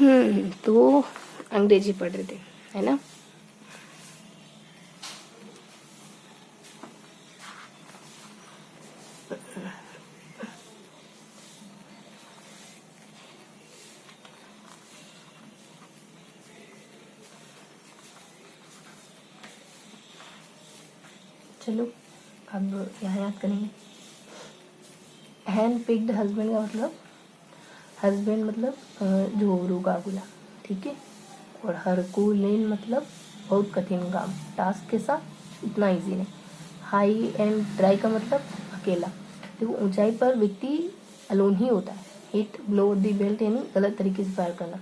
तो अंग्रेजी पढ़ रहे थे, है ना। चलो अब यहाँ याद करेंगे। हैंड पिक्ड हस्बैंड का मतलब, हस्बैंड मतलब जो काबुला, ठीक है। और हरकुलेन मतलब बहुत कठिन काम, टास्क के साथ इतना इजी नहीं। हाई एंड ड्राई का मतलब अकेला। देखो ऊंचाई पर व्यक्ति अलोन ही होता है। हिट बिलो द बेल्ट यानी गलत तरीके से फायर करना,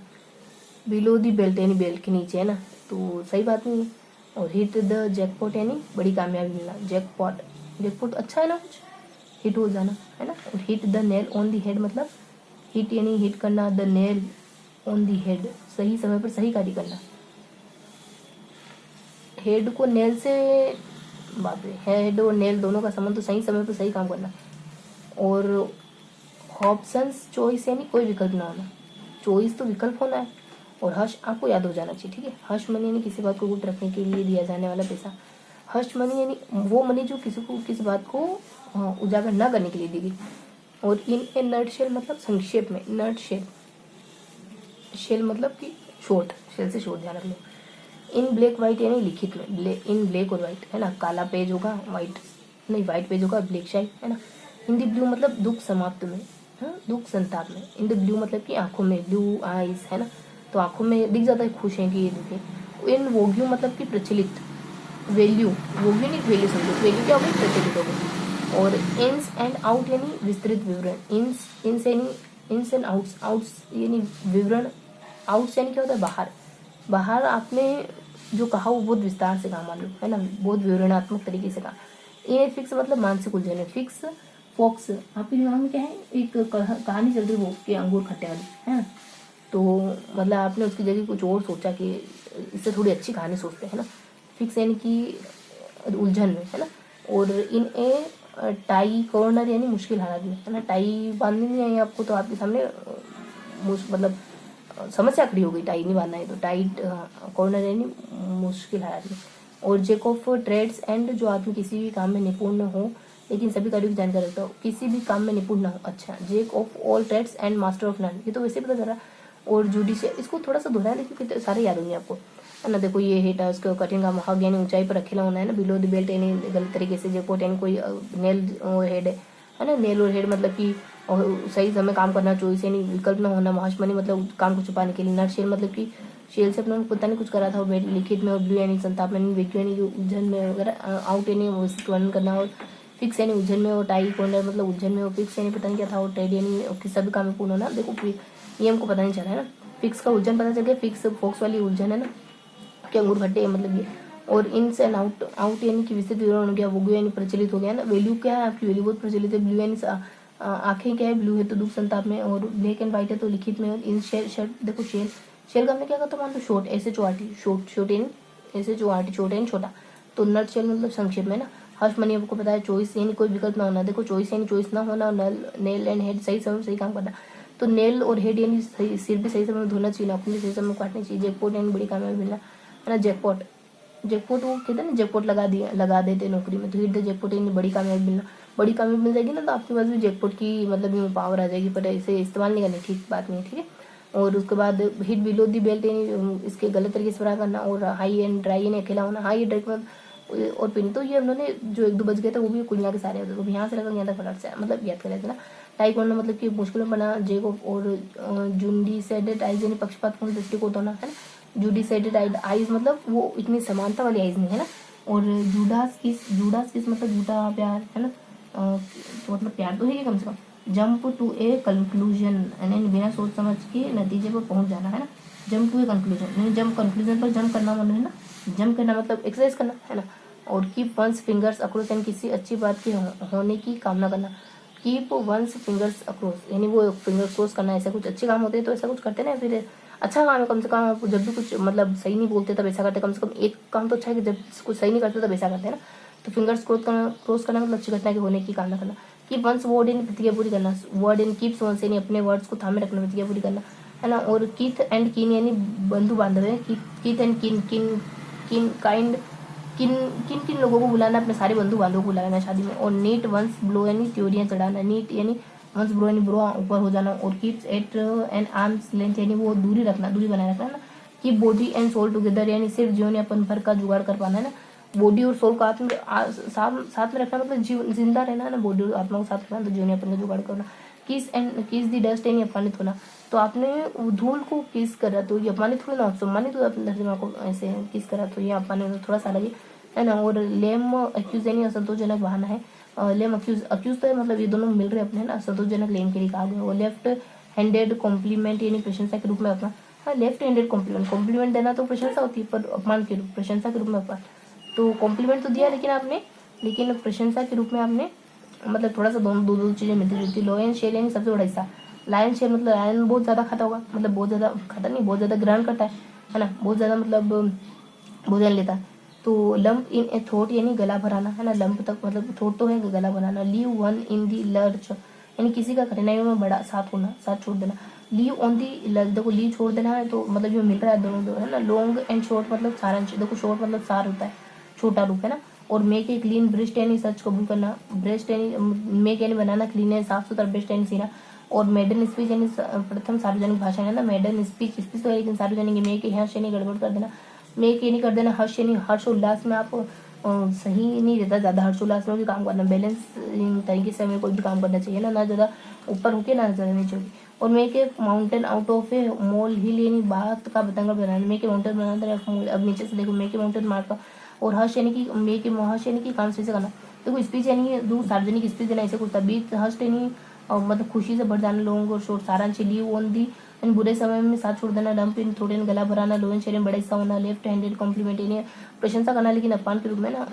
बिलो दी बेल्ट यानी बेल्ट के नीचे, है ना, तो सही बात नहीं है। और हिट द जैकपॉट यानी बड़ी कामयाबी मिलना। जैकपॉट, जैकपॉट अच्छा है ना, कुछ हिट हो जाना, है ना। और hit the nail on the head मतलब हिट यानी हिट करना, the nail on the head सही समय पर सही कार्य करना। हेड को नेल से, बाप रे, हेड और नेल दोनों का संबंध, तो सही समय पर सही काम करना। और ऑप्शंस चॉइस यानी कोई विकल्प ना होना, चॉइस तो विकल्प होना है। और हर्ष आपको याद हो जाना चाहिए, ठीक है। हर्ष मनी यानी किसी बात को गुट रखने के लिए दिया जाने वाला पैसा। हर्ष मनी यानी वो मनी जो किसी को किसी बात को उजागर ना करने के लिए दी गई। और इन ए नट शेल मतलब संक्षेप में, नट शेल, शेल मतलब कि शॉर्ट, शेल से शॉर्ट ध्यान रख लो। इन ब्लैक वाइट यानी लिखित में, इन ब्लैक और वाइट, है ना। काला पेज होगा, वाइट नहीं, वाइट पेज होगा, ब्लैक शाही, है ना। इन द ब्लू मतलब दुख समाप्त में, हाँ, दुख संताप में। इन द ब्लू मतलब कि आंखों में, ब्लू आइज, है ना, तो आंखों में दिख जाता है खुश हैं कि ये दुखे। इन वोग्यू मतलब कि प्रचलित, वैल्यू, वोग्यू नहीं वैल्यू समझो, वैल्यू क्या हो गई, प्रचलित हो गई। और इन्स एंड आउट यानी विस्तृत विवरण। इन्स यानी इन्स एंड आउट्स, आउट्स यानी विवरण, आउट्स यानी क्या होता है, बाहर। बाहर आपने जो कहा वो बहुत विस्तार से कहा, मान लो, है ना, बहुत विवरणात्मक तरीके से कहा। ये फिक्स मतलब मानसिक उलझन है। फिक्स फॉक्स, आपके दिमाग में क्या है, एक कहानी चल रही वो कि अंगूर खट्टे वाली, है ना, तो मतलब आपने उसकी जगह कुछ और सोचा कि इससे थोड़ी अच्छी कहानी सोचते हैं, है ना। फिक्स यानी कि उलझन में, है ना। और इन ए टाई कॉर्नर यानी मुश्किल हालात में, है ना। टाई बांधनी नहीं आई आपको तो आपके सामने मतलब समस्या खड़ी हो गई, टाई नहीं बांधना है तो। टाइट कॉर्नर यानी मुश्किल हालात में। और जैक ऑफ ट्रेड्स एंड जो आदमी किसी भी काम में निपुण हो लेकिन सभी कार्यों की जानकारी रखता हो, किसी भी काम में निपुण ना हो, अच्छा। Jack of all trades and master of none, ये तो वैसे पता चला। और जुडिशियल, इसको थोड़ा सा दोहराया देखो कि सारे याद होंगे आपको, है ना। देखो ये हिट है उसको कठिन काम, हग यानी ऊंचाई पर रखेला होना, है ना। बिलो द बेल्ट यानी गलत तरीके से। जैकपॉट यानी कोई नेल हेड है ना, नेल और हेड मतलब कि और सही समय काम करना। चॉइस यानी विकल्प ना होना। महाश मनी मतलब काम को छुपाने के लिए। नट शेल मतलब कि शेल से अपना पता नहीं कुछ करा था, और लिखित में। और ब्लू यानी संताप में, वेक्यू यानी उलझन में वगैरह। आउट यानी वर्णन करना। और फिक्स यानी उलझन में। और टाई कॉर्नर मतलब उलझन में। और फिक्स यानी पता नहीं क्या था। और ट्रेड यानी किसी भी काम में पूर्ण होना। देखो ये हमको पता नहीं चला, है ना। फिक्स का उलझन पता चल गया, फिक्स फॉक्स वाली उलझन, है ना, कि अंगूर खट्टे मतलब ये। और इन्स एंड आउट, आउट यानी कि विस्तृत विवरण हो गया। वो यानी प्रचलित हो गया ना। वैल्यू क्या है आपकी, वैल्यू बहुत प्रचलित है। ब्लू यानी आंखें क्या है, ब्लू है तो दुख संताप में। और ब्लैक एंड व्हाइट है तो लिखित में। और इन शेल, शर्ट देखो शेल, शेल का हमने क्या कहता मान लो शॉर्ट, ऐसे चौटी, शॉर्ट शॉर्ट यानी ऐसे चौटी, छोटे यानी छोटा। तो नट शेल मतलब संक्षेप में ना। हर्ष मनी आपको पता है। चॉइस यानी कोई विकल्प ना होना। देखो चॉइस यानी चॉइस ना होना। और नेल एंड हेड सही समय सही काम करना। तो नेल और हेड यानी सही, सिर भी सही समय में धोना चाहिए, नाखून भी सही समय में काटनी चाहिए। जैकपॉट यानी बड़ी कामयाबी मिलना, है ना। जैकपॉट, जैकपॉट वो कहते हैं ना, जैकपॉट लगा देते नौकरी में, तो हिट द जैकपॉट यानी बड़ी कामयाबी मिलना। बड़ी कामयाबी मिल जाएगी ना तो आपके पास भी जैकपॉट की मतलब ये पावर आ जाएगी, पर इसे इस्तेमाल नहीं करनी, ठीक बात नहीं है, ठीक है। और उसके बाद हिट बिलो दी बेल्ट यानी इसके गलत तरीके से करना। और हाई एंड ड्राई यानी अकेला होना। हाई ड्राई और पिन, तो ये उन्होंने जो एक दो बज गए थे वो भी कुल मिला के सारे होते, तो यहाँ से लगा यहाँ तक फटाक से मतलब याद कर रहे थे ना। टाई करना मतलब कि मुश्किल में बना। जेको और जुंडी सेडेड आइज यानी पक्षपातपूर्ण दृष्टिकोण होना, है ना। जुडी सेडेड आइज मतलब वो इतनी समानता वाली आइज नहीं, है ना। और जुडास किस मतलब झूठा प्यार, है ना। तो मतलब प्यार तो है कि कम से कम। जंप टू ए कंक्लूजन यानी बिना सोच समझ के नतीजे पर पहुंच जाना, है ना। जंप टू ए कंक्लूजन यानी जंप, कंक्लूजन पर जंप करना मतलब, है ना। जंप करना मतलब एक्सरसाइज करना, है ना। और कीप वंस फिंगर्स अक्रॉस यानी किसी अच्छी बात के होने की कामना करना। कीप वंस फिंगर्स अक्रॉस यानी वो फिंगर क्रॉस करना। ऐसा कुछ अच्छे काम होते हैं तो ऐसा कुछ करते ना, फिर अच्छा काम है कम से कम। आप जब भी कुछ मतलब सही नहीं बोलते तब ऐसा करते, कम से कम एक काम तो अच्छा है कि जब कुछ सही नहीं करते तब ऐसा करते हैं ना। तो फिंगर्स क्रॉस करना मतलब अच्छी घटना के होने की कामना करना। कीप वंस वर्ड इन प्रतिज्ञा पूरी करना। वर्ड इन कीप्स वंस यानी अपने वर्ड्स को थामे रखना, प्रतिज्ञा पूरी करना। है ना। और कीथ एंड किन यानी बंधु बांधव है, कीथ एंड किन किन किन काइंड किन किन किन लोगों को बुलाना, अपने सारे बंधु बांधवों को बुलाना शादी में। और नीट वंस ब्लो यानी त्योरियां चढ़ाना, नीट यानी वंस ब्रो यानी ब्रो ऊपर हो जाना। और keeps at an arm's length यानी वो दूरी रखना, दूरी बनाए रखना ना। Keep body and soul together यानी सिर्फ जीवन या अपन भर का जुगाड़ कर पाना है ना। बॉडी और सोल को साथ में रखना मतलब जिंदा रहना है ना, बॉडी और आत्मा को साथ रखना, तो जीवन या अपन का जुगाड़ करना। किस दी डस्ट यानी अपमानित होना, तो आपने धूल को किस करा तो ये अपमानित हुए ना, सम्मानित हुए अपने धरती माँ को ऐसे किस करा तो ये अपमानित थोड़ा सा लगे, है ना। और लेम अक्यूज यानी असंतोषजनक बहाना है। लेम अक्यूज तो है मतलब ये दोनों मिल रहे अपने ना, असंतोषजनक लेम के लिए कहा गया। और लेफ्ट हैंडेड कॉम्प्लीमेंट यानी प्रशंसा के रूप में अपना, हाँ लेफ्ट हैंडेड कॉम्प्लीमेंट देना तो प्रशंसा होती है, पर अपमान के रूप प्रशंसा के रूप में अपमान। तो कॉम्प्लीमेंट तो दिया लेकिन आपने, लेकिन प्रशंसा के रूप में आपने मतलब थोड़ा सा दोनों दो चीजें मिलती जुलती। लॉयन शेयर यानी सबसे बड़ा हिस्सा, लायन शेयर मतलब लायन बहुत ज्यादा खाता होगा, मतलब बहुत ज्यादा खाता नहीं, बहुत ज्यादा ग्रहण करता है ना, बहुत ज्यादा मतलब भोजन लेता है। तो लंप इन ए थ्रोट यानी गला भराना, है ना, लंप तक मतलब थ्रोट तो है, गला भराना। Leave one in the lurch यानी किसी का कठिनाइयों में बड़ा साथ होना, साथ छोड़ देना। लीव ऑन दी लर्च, देखो लीव छोड़ देना है तो मतलब जो मिल रहा है दोनों दो है ना। लॉन्ग एंड शॉर्ट मतलब सारांश, देखो शॉर्ट मतलब सार होता है, छोटा रूप है ना। और मेक ए क्लीन ब्रेस्ट यानी सच कबूल करना, ब्रेस्ट यानी मेक यानी बनाना, क्लीन है साफ सुथरा, ब्रेस्ट यानी सीना। और मेडन स्पीच यानी प्रथम सार्वजनिक भाषण है ना, मेडन स्पीच स्पीच तो है लेकिन सार्वजनिक। मेक हर्ष यानी गड़बड़ कर देना, मेक ये नहीं कर देना। हर्ष यानी हर्ष उल्लास में आप सही नहीं रहता, ज्यादा हर्ष उल्लास में भी काम करना, बैलेंस तरीके से हमें कोई भी काम करना चाहिए ना ज्यादा ऊपर होके ना ज्यादा नीचे होके। और make a mountain out of a mole hill यानी बात का बतंगड़ बनाना, मेक ए माउंटेन बनाना। अब नीचे से देखो मेक ए माउंटेन मार का। और हर्ष यानी कि मेक ए हर्ष यानी कि काम सही से करना। देखो स्पीच यानी दो सार्वजनिक स्पीच देना, ऐसे कुछ था। बीच हर्ष यानी मतलब खुशी से भर जाना लोगों को। शोर सारांश, लीव ऑन दी इन बुरे समय में साथ छोड़ देना। डंप इन थोड़े गला भराना। लोन शेयर में बड़ा हिस्सा होना। लेफ्ट हैंडेड कॉम्प्लीमेंट यानी प्रशंसा करना लेकिन अपमान के रूप में ना,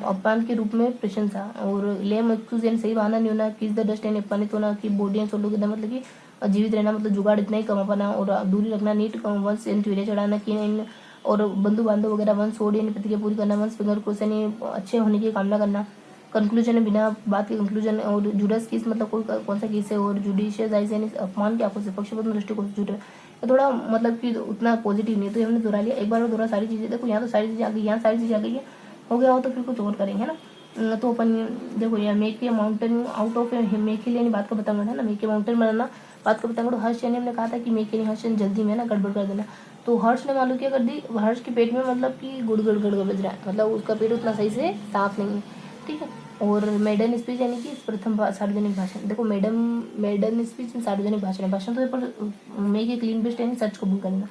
अपमान के रूप में प्रशंसा। और लेम एक्सक्यूज यानी सही बहाना नहीं होना। किस द डस्ट यानी अपमानित होना। कि बॉडी एंड सोलो के मतलब कि जीवित रहना मतलब जुगाड़ इतना ही कमा पाना और दूरी रखना। नीट वंश यानी चूल्हे चढ़ाना कि इन और बंधु बांधव वगैरह वंश छोड़ यानी प्रतिक्रिया पूरी करना। वंश फिंगर क्रॉस यानी अच्छे होने की कामना करना। कंक्लूजन है बिना बात के कंक्लूजन। और जुडस किस मतलब कोई कौन सा केस है। और जुडिशियस आइज यानी अपमान की आंखों से, पक्षपात दृष्टिकोण से जुड़े थोड़ा मतलब कि उतना पॉजिटिव नहीं है, तो ये हमने दोहरा लिया एक बार और दोहरा सारी चीजें। देखो यहाँ तो सारी चीजें आ गई, यहाँ सारी चीजें आ गई है, हो गया हो तो फिर कुछ और करेंगे ना। तो अपन देखो यहाँ make a mountain out of make यानी बात का बताऊंगा है ना, मेक ए माउंटेन बनाना बात का बताऊंगा। हर्ष यानी हमने कहा था कि मेक यानी हर्ष जल्दी में ना गड़बड़ कर देना। तो हर्ष ने मालूम क्या कर दी, हर्ष के पेट में मतलब कि गुड़ गड़ गड़ बज रहा है, मतलब उसका पेट उतना सही से साफ नहीं है, ठीक है। और मेडन स्पीच यानी कि प्रथम सार्वजनिक भाषण। देखो मेडन स्पीच सार्वजनिक भाषण है, भाषण तो है पर मेक ए क्लीन ब्रेस्ट यानी सच कबूल करना।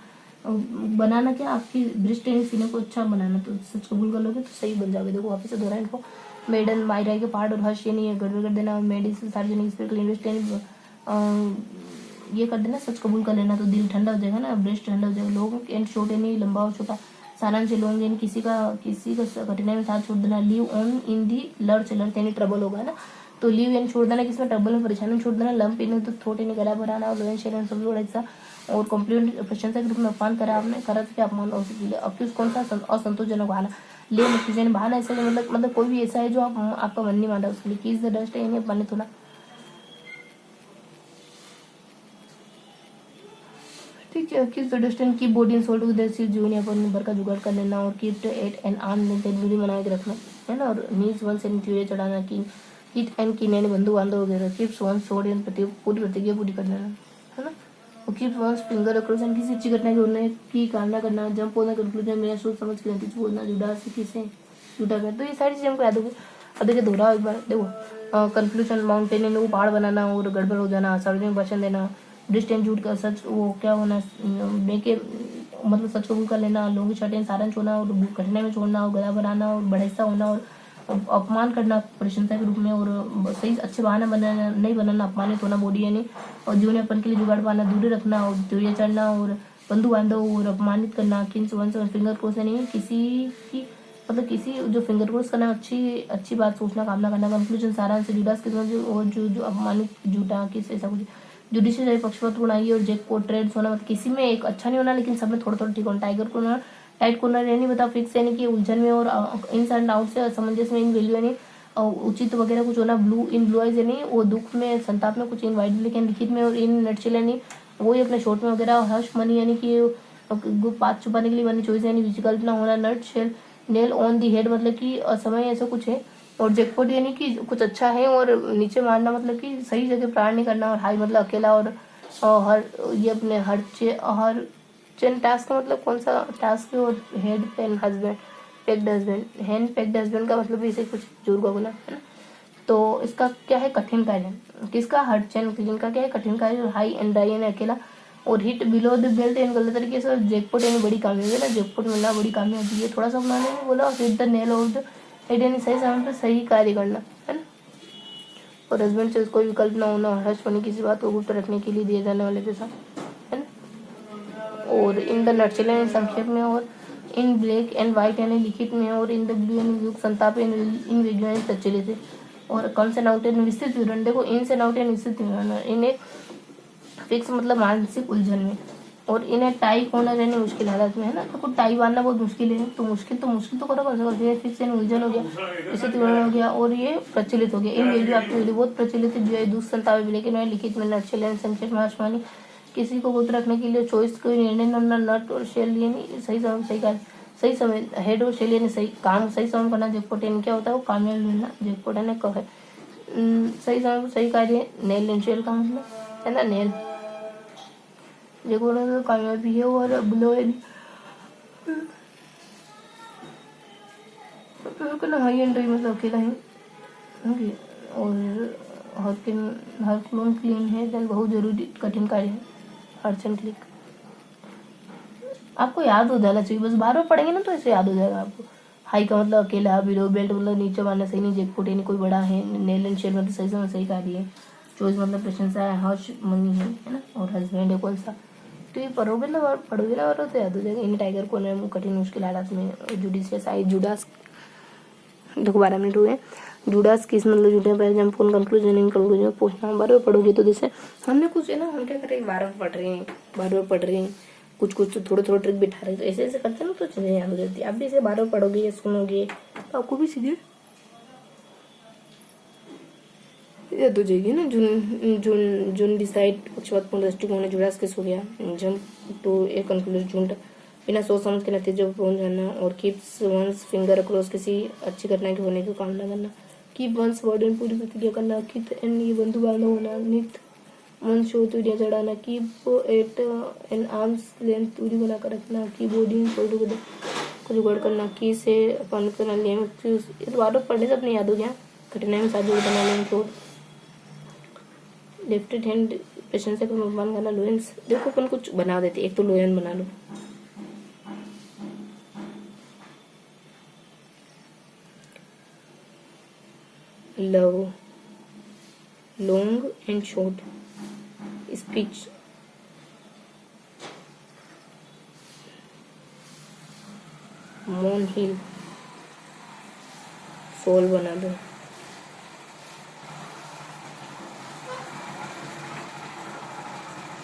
बनाना क्या, आपकी ब्रेस्ट यानी सीने को अच्छा बनाना, तो सच कबूल कर लोगे तो सही बन जाओगे। देखो वापस से दोहरा इनको, मेडन मायरा के पार्ट और हर्ष यानी गड़बड़ कर देना। मेडिसिन सार्वजनिक स्पीच क्लीन ब्रेस्ट यानी ये कर देना, सच कबूल कर लेना, तो दिल ठंडा हो जाएगा ना, ब्रेस्ट ठंडा हो जाएगा। लोग एंड छोटे नहीं, लंबा और छोटा। सारांश लोग यानी किसी का कठिनाई में साथ छोड़ देना। Leave on in the lurch यानी ट्रबल होगा ना, तो लीव यानी छोड़ देना किसमें, ट्रबल में, परेशानी में छोड़ देना। लंप इन तो थ्रोट यानी गला भराना। और लोन शेयर सबसे बड़ा हिस्सा। और कॉम्प्लीमेंट प्रशंसा के रूप में अपमान करा आपने, करा तो क्या अपमान। और अक्यूज कौन सा, असंतोषजनक बहाना। ले मुक्ति बहाना ऐसा मतलब कोई भी ऐसा है जो आपका मन नहीं मान रहा उसके लिए। किस द डस्ट है यानी अपमानित होना, ठीक है। किस डस्टन की बॉडी एंड सोल्ड उधर से जो अपन भर का जुगाड़ कर लेना। और keep at and arm length दूरी बना के रखना, है ना। और नीज वन से चूहे चढ़ाना। की कीट एंड की यानी बंधु बांधव वगैरह। कीप्स वन सोड एंड पूरी प्रतिज्ञा पूरी कर लेना, है ना। और keeps one finger across and किसी अच्छी घटना के होने की कामना करना। जंप होना, कंक्लूजन मेरा सोच समझ के नतीजा बोलना। जुड़ा से किसे जुटा कर, तो ये सारी चीजें हमको याद होगी। अब देखिए दोहरा एक बार, देखो कंक्लूजन माउंटेन यानी वो पहाड़ बनाना और गड़बड़ हो जाना। सार्वजनिक भाषण देना। डिस्टेंस झूठ का सच वो क्या होना, के मतलब सच कबूल कर लेना। लोगों की छठें सारांश होना। और कठिनाई में छोड़ना। और गला बनाना। और बड़ा हिस्सा होना। और अपमान करना प्रशंसा के रूप में। और सही अच्छे बहाना बनाना नहीं बनाना, अपमानित होना बॉडी यानी। और जीवन अपन के लिए जुगाड़ पाना, दूरी रखना। और दूरिया चढ़ना। और बंधु बांधव और अपमानित करना। किन्स वंश और फिंगर क्रॉस यानी किसी की मतलब किसी जो फिंगर क्रॉस करना, अच्छी बात सोचना, कामना करना। कंक्लूजन सारांश से जुड़ास के और जो अपमानित झूठा किस ऐसा कुछ। जुडिशियल पक्षपात गुण आई। और जेक को ट्रेड्स होना मतलब किसी में एक अच्छा नहीं होना लेकिन सब में थोड़ा थोड़ा ठीक होना। टाइगर को ना टाइट कॉर्नर यानी बता फिक्स यानी कि उलझन में और इन एंड आउट से असमंजस में। इन वैल्यू यानी उचित वगैरह कुछ होना। ब्लू इन ब्लू आइज यानी वो दुख में संताप में कुछ। इन वाइड लेकिन लिखित में। और इन नटशेल यानी वही अपने शॉर्ट में वगैरह हर्ष मनी यानी कि बात छुपाने के लिए बनी चॉइस यानी विकल्प ना होना, nutshell nail on the head मतलब कि असमय ऐसा कुछ है, और जैकपॉट यानी कि कुछ अच्छा है, और नीचे मारना मतलब कि सही जगह प्राण नहीं करना, और हाई मतलब अकेला, और हर ये अपने हर चेन टास्क का मतलब कौन सा टास्क है, और head pen husband packed husband, hand packed husband का मतलब इसे कुछ जोर का बोला है ना। तो इसका क्या है, कठिन कार्य, किसका, हर्ट चैन क्लीन का क्या है, कठिन कार्य, हाई एंड ड्राई यानी अकेला, और हिट बिलो द बेल्ट यानी गलत तरीके से, जैकपॉट यानी बड़ी कामयाबी है ना, जैकपॉट मिलना बड़ी कामयाबी है, थोड़ा सा बनाने में बोला, और hit the nail of the head यानी सही समय पर सही कार्य करना है ना, और हस्बैंड से कोई विकल्प ना होना, हर्ष होने किसी बात को गुप्त रखने के लिए दिए जाने वाले पैसा है ना, और इन द नटशेल यानी संक्षेप में, और इन ब्लैक एंड व्हाइट यानी लिखित में, और इन द ब्लू यानी युग संताप इन वेग यानी सच्चेले से, और कम से नाउट यानी विस्तृत विवरण, देखो इन से नाउट यानी विस्तृत विवरण, इन्हें फिक्स मतलब मानसिक उलझन में, और इन्हें टाई होना यानी मुश्किल हालत में है ना, तो टाई बांधना बहुत मुश्किल है, तो मुश्किल तो करो कम से कम, ये फिक्स यानी उलझन हो गया, विस्तृत विवरण हो गया, और ये प्रचलित हो गया, इन वीडियो आपकी वीडियो बहुत प्रचलित है, जो है दूसरे संताप लेकिन मैं लिखित में नटशेल यानी संक्षेप में आसमानी, किसी को गुप्त रखने के लिए चॉइस कोई निर्णय न, नट और शेल यानी सही समय सही कार्य, सही समय हेड और शेल यानी सही काम सही समय करना, जैकपॉट यानी क्या होता है वो कामयाबी मिलना, जैकपॉट यानी कब है सही समय सही कार्य, नेल एंड शेल का मतलब है ना, नेल जैकपॉट कामयाबी है, और ब्लो यानी हाई एंड ड्राई मतलब अकेला है, और हर क्लोन क्लीन है, देन बहुत जरूरी कठिन कार्य है, अर्चन क्लिक आपको याद हो जाना चाहिए, बस बार बार पढ़ेंगे ना तो ऐसे याद हो जाएगा आपको। हाई का मतलब अकेला, बिलो बेल्ट मतलब नीचे मारना सही नहीं, जैकपॉट यानी कोई बड़ा है, नेल एंड शेल मतलब सही समय सही कार्य है, चॉइस मतलब प्रशंसा है, हर्ष मनी है ना, और हस्बैंड है कौन सा, तो ये पढ़ोगे ना और तो याद हो जाएगा। इन टाइगर को ने कठिन मुश्किल हालात में जुडिशियस आई जुडास, देखो 12 मिनट हुए, जुडास किस मतलब जुटे पहले जब फोन कंक्लूजन इन कंक्लूजन पूछना, बार बार पढ़ोगे तो जैसे हमने कुछ है ना, हम क्या कर रहे हैं, बार बार पढ़ रहे हैं, कुछ तो थोड़े ट्रिक बिठा रहे हैं, तो ऐसे करते ना तो चीजें याद हो जाती है। आप भी इसे बार बार पढ़ोगे या सुनोगे तो आपको भी सीधे याद हो जाएगी ना। जून डिसाइड पक्षपातपूर्ण दृष्टिकोण जुड़ास किस हो गया, जंप टू ए कंक्लूजन झुंड बिना सोच समझ के नतीजे पर पहुंच जाना, और कीप्स वंस फिंगर अक्रॉस किसी अच्छी घटना के होने की कामना करना, कीप वंस वर्ड एंड पूरी प्रतिक्रिया करना, कित एंड ये बंधु बांधव होना, नित मन शो दूरियां चढ़ाना, keep at an arm's length दूरी बनाकर रखना, की बॉडी फोटो को जुगाड़ करना, की से अपन करना, ये तो बार पढ़ने से अपने याद हो गया। कठिनाई में साझी बना लें तो लेफ्ट हैंड प्रशंसा का अनुमान करना, लोयंस देखो अपन कुछ बना देते, एक तो लोयन बना लो, love long and short speech, मोन हिल सोल बना दो,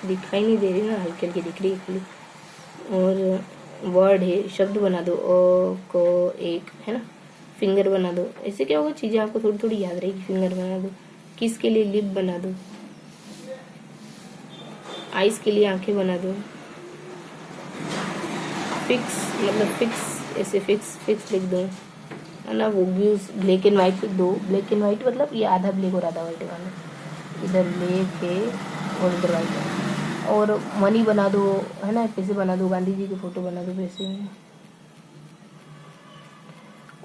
दिखाई नहीं दे रही ना, हल्की हल्की दिख रही है खाली, और वर्ड है शब्द बना दो, को एक है ना, फिंगर बना दो, ऐसे क्या होगा चीजें आपको थोड़ी थोड़ी याद रहेगी, फिंगर बना दो, किस के लिए लिप बना दो, आइस के लिए आंखें बना दो, फिक्स मतलब फिक्स ऐसे फिक्स लिख दो है ना, वो व्यूज ब्लैक एंड व्हाइट लिख दो, ब्लैक एंड व्हाइट मतलब ये आधा ब्लैक और आधा व्हाइट वाला, इधर ब्लैक है और इधर व्हाइट है, और मनी बना दो है ना, पैसे बना दो, गांधी जी की फोटो बना दो पैसे में,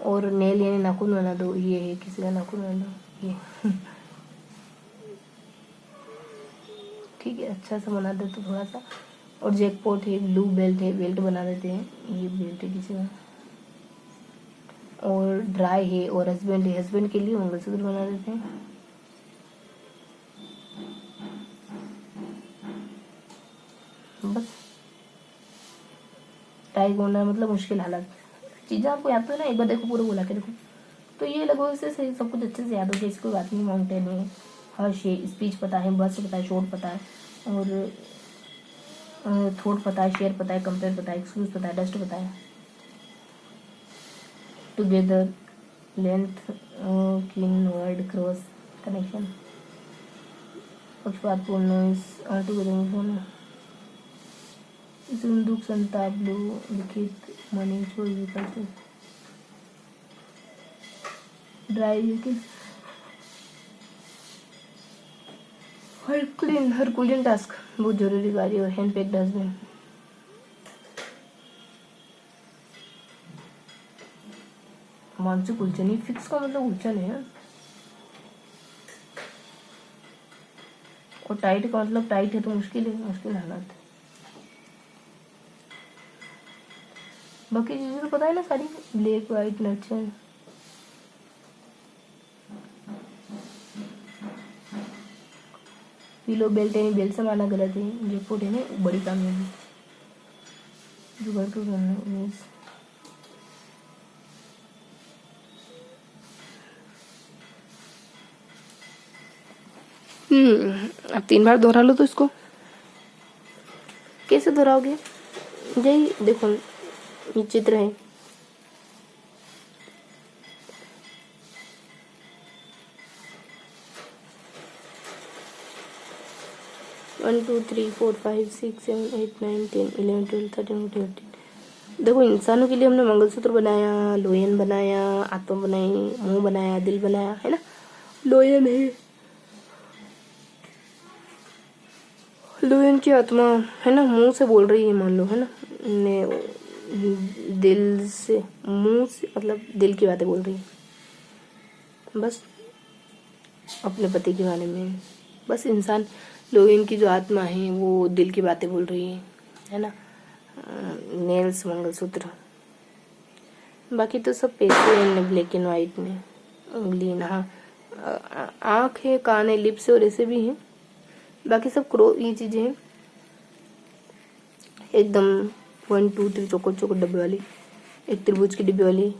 और नेल यानी नाखून बना दो, ये है किसी का नाखून बना दो ये ठीक है, अच्छा सा बना दे तो थोड़ा सा, और जैकपॉट है, ब्लू बेल्ट है, बेल्ट बना देते हैं, ये बेल्ट है किसी का, और ड्राई है, और हस्बैंड है, हस्बैंड के लिए मंगलसूत्र बना देते हैं, बस टाई होना मतलब मुश्किल हालत, चीज़ें आपको याद तो है ना, एक बार देखो पूरा बोला के देखो, तो ये लगभग इससे सही सब कुछ अच्छे से याद हो गया, इसको बात नहीं, माउंटेन है, हर्ष है, स्पीच पता है, बस पता है, शॉर्ट पता है, और थोट पता है, शेयर पता है, कंपेयर पता है, एक्सक्यूज पता है, डस्ट पता है, टुगेदर लेंथ किन वर्ड क्रॉस कनेक्शन पक्षपातपूर्ण टुगेदर दुख संताप लो लिखित मनी चोई विकल्प ड्राई लेकिन हरकुलियन टास्क बहुत जरूरी कार्य और हैंड पैक्ड हस्बैंड। मानसिक उलझन, ये फिक्स का मतलब उलझन है और टाइट का मतलब टाइट है तो मुश्किल हालात। बाकी चीजें तो पता है ना सारी, black white nurture. Pillow belt है, बेल्ट से माना गलत है, जयपुर है ना बड़ी कामयाबी जो घर को करना। अब 3 बार दोहरा लो तो इसको कैसे दोहराओगे? यही देखो ये चित्र है, one two three four five six seven eight nine 10 11 12 13 14 15। देखो इंसानों के लिए हमने मंगलसूत्र बनाया, लोयन बनाया, आत्मा बनाई, मुंह बनाया, दिल बनाया, है ना। लोयन है, लोयन की आत्मा है ना, मुंह से बोल रही है मान लो, है ना, दिल से, मुंह से मतलब दिल की बातें बोल रही है बस अपने पति के बारे में। बस इंसान लोयन की जो आत्मा है वो दिल की बातें बोल रही है ना। नेल्स मंगलसूत्र, बाकी तो सब पैसे हैं ब्लैक एंड वाइट में। उंगली ना, आँख है, कान है, लिप्स है और ऐसे भी हैं। बाकी सब ये चीजें हैं एकदम 1 2 3 चौकोर चौकोर डब्बे वाली, एक त्रिभुज की डिब्बे वाली।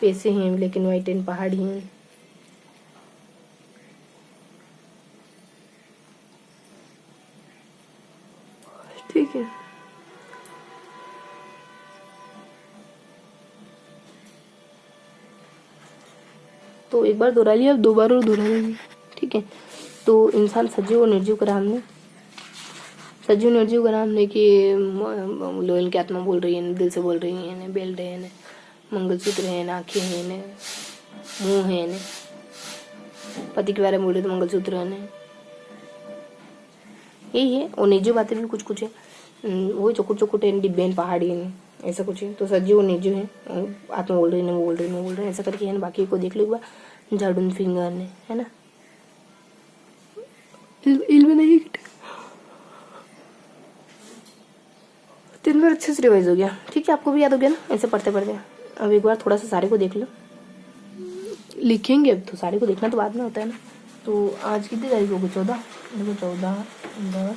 पैसे हैं ब्लैक एंड वाइट एंड पहाड़ी हैं। ठीक है, तो एक बार दोहरा लिया, अब 2 बार और दोहरा लेंगे। ठीक है, तो इंसान सजीव और निर्जीव करा हमने। सजीव निर्जीव करा हमने कि लोयन की आत्मा बोल रही है, दिल से बोल रही है, बेल्ट है, मंगलसूत्र है, आँखें हैं, मुंह है, पति के बारे में बोले तो मंगलसूत्र है, यही है। और निर्जीव बातें भी कुछ कुछ है, वही चौकुट चौकुट है, डिब्बे पहाड़ी है, ऐसा कुछ है। तो सजीव और निर्जीव है, आत्मा बोल रही है, बोल रही है, ऐसा करके है। बाकी को देख लो एक बार, झाड़ू फिंगर ने, है ना। इल्म नहीं 3 बार अच्छे से रिवाइज हो गया। ठीक है, आपको भी याद हो गया ना ऐसे पढ़ते पढ़ते। अब एक बार थोड़ा सा सारे को देख लो, लिखेंगे अब तो सारे को देखना तो बाद में होता है ना। तो आज कितनी तारीख हो गई? 14। देखो 14 10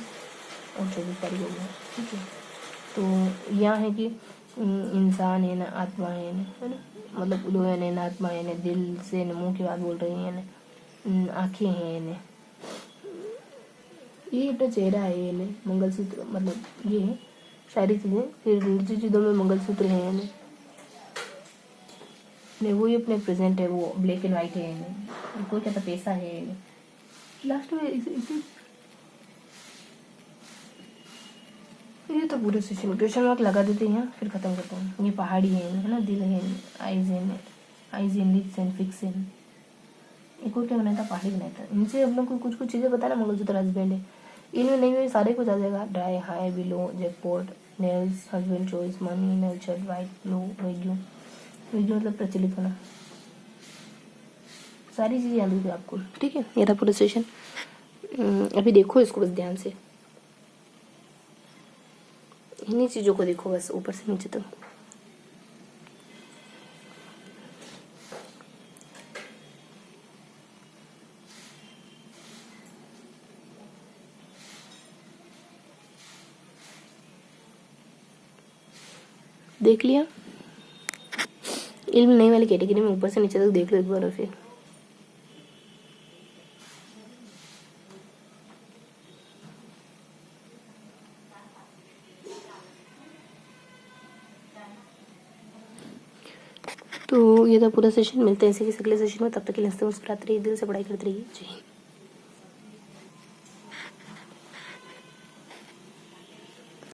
और 24 तारीख हो गया। ठीक है, तो यहाँ है कि इंसान है ना, आत्मा है ना, मतलब लोयन है ना, आत्मा है ना, दिल से ना, मुंह की बात बोल रही है ना, आँखें हैं ना, ये अपना चेहरा है, ये मंगलसूत्र मतलब ये है सारी चीजें। फिर निर्जीव चीजों में मंगलसूत्र है नहीं, वही अपने प्रेजेंट है, वो ब्लैक एंड वाइट है, कोई कहता पैसा है। लास्ट में इसी ये तो पूरे सेशन क्वेश्चन मार्क लगा देते हैं, फिर खत्म करते हैं। ये पहाड़ी है ना, दिल है, आइज है, लिप्स एंड फिक्स है। एक और क्या बनाया था? पहाड़ी बनाया था। इनसे हम लोग को कुछ कुछ चीजें पता है ना, मंगलसूत्र हस्बैंड है, इनमें नहीं में सारे कुछ आ जाएगा। Dry, high, below, jackpot, nails, husband choice, money, nurture, white, blue, vogue मतलब प्रचलित होना, सारी चीजें याद होगी आपको। ठीक है, ये था पूरा सेशन। अभी देखो इसको बस ध्यान से, इन्हीं चीजों को देखो बस ऊपर से नीचे तक। देख लिया? इल्म नहीं वाली कैटेगरी में ऊपर से नीचे तक देख लो एक बार और फिर। तो ये था पूरा सेशन। मिलते हैं इसी के अगले सेशन में, तब तक के लिए मुस्कुराते रहिए, दिल से पढ़ाई करते रहिए। जय हिंद।